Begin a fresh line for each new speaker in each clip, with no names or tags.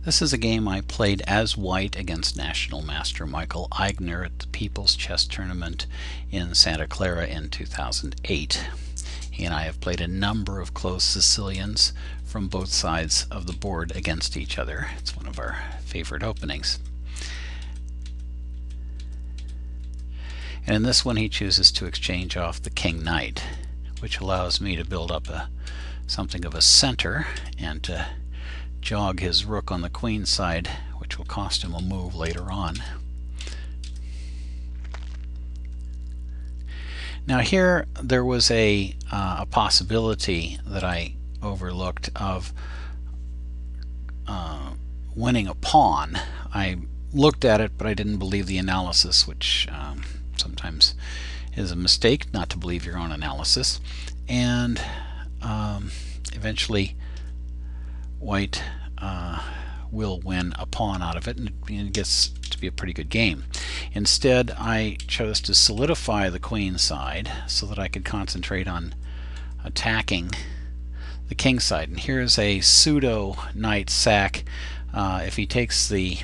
This is a game I played as white against National Master Michael Aigner at the People's Chess Tournament in Santa Clara in 2008. He and I have played a number of close Sicilians from both sides of the board against each other. It's one of our favorite openings. And in this one he chooses to exchange off the king knight, which allows me to build up something of a center and to jog his rook on the queen side, which will cost him a move later on. Now here there was a possibility that I overlooked of winning a pawn. I looked at it, but I didn't believe the analysis, which sometimes is a mistake, not to believe your own analysis. And eventually white will win a pawn out of it, and it gets to be a pretty good game. Instead, I chose to solidify the queen side so that I could concentrate on attacking the king side. And here's a pseudo knight sack. If he takes the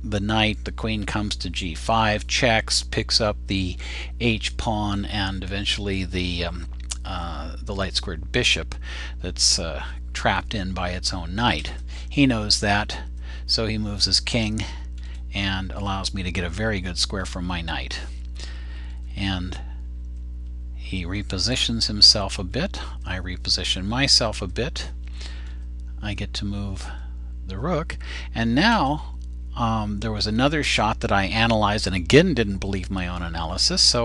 knight, the queen comes to g5, checks, picks up the h pawn, and eventually the light squared bishop that's trapped in by its own knight. He knows that, so he moves his king and allows me to get a very good square from my knight. And he repositions himself a bit. I reposition myself a bit. I get to move the rook, and now there was another shot that I analyzed and again didn't believe my own analysis, so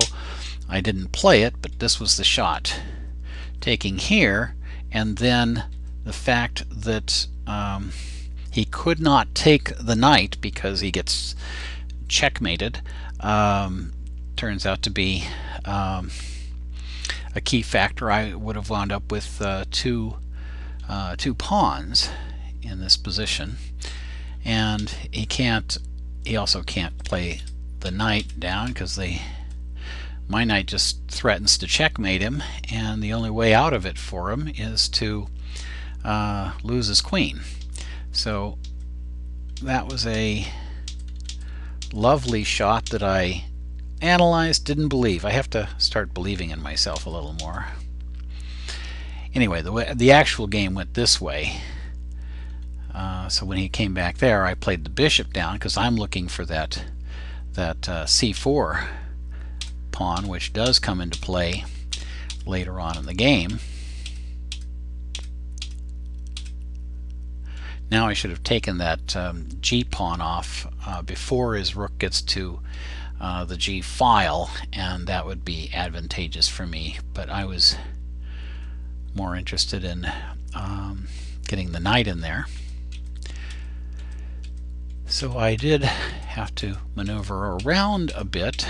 I didn't play it, but this was the shot. Taking here, and then the fact that he could not take the knight because he gets checkmated turns out to be a key factor. I would have wound up with two pawns in this position, and he also can't play the knight down because my knight just threatens to checkmate him, and the only way out of it for him is to lose his queen. So that was a lovely shot that I analyzed, didn't believe. I have to start believing in myself a little more. Anyway, the actual game went this way. So when he came back there, I played the bishop down because I'm looking for that c4 pawn, which does come into play later on in the game. Now I should have taken that g pawn off before his rook gets to the g file, and that would be advantageous for me, but I was more interested in getting the knight in there. So I did have to maneuver around a bit,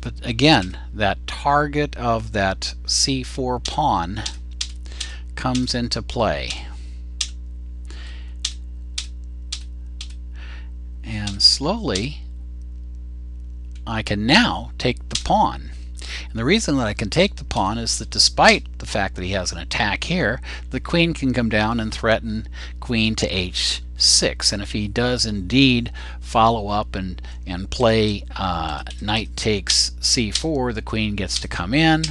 but again, that target of that c4 pawn comes into play. And slowly I can now take the pawn. And the reason that I can take the pawn is that despite the fact that he has an attack here, the queen can come down and threaten queen to h6. And if he does indeed follow up and play knight takes c4, the queen gets to come in,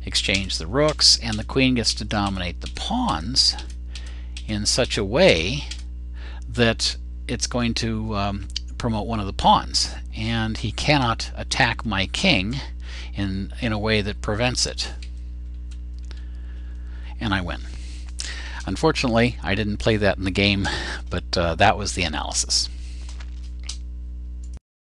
exchange the rooks, and the queen gets to dominate the pawns in such a way that it's going to promote one of the pawns, and he cannot attack my king in a way that prevents it. And I win. Unfortunately, I didn't play that in the game, but that was the analysis.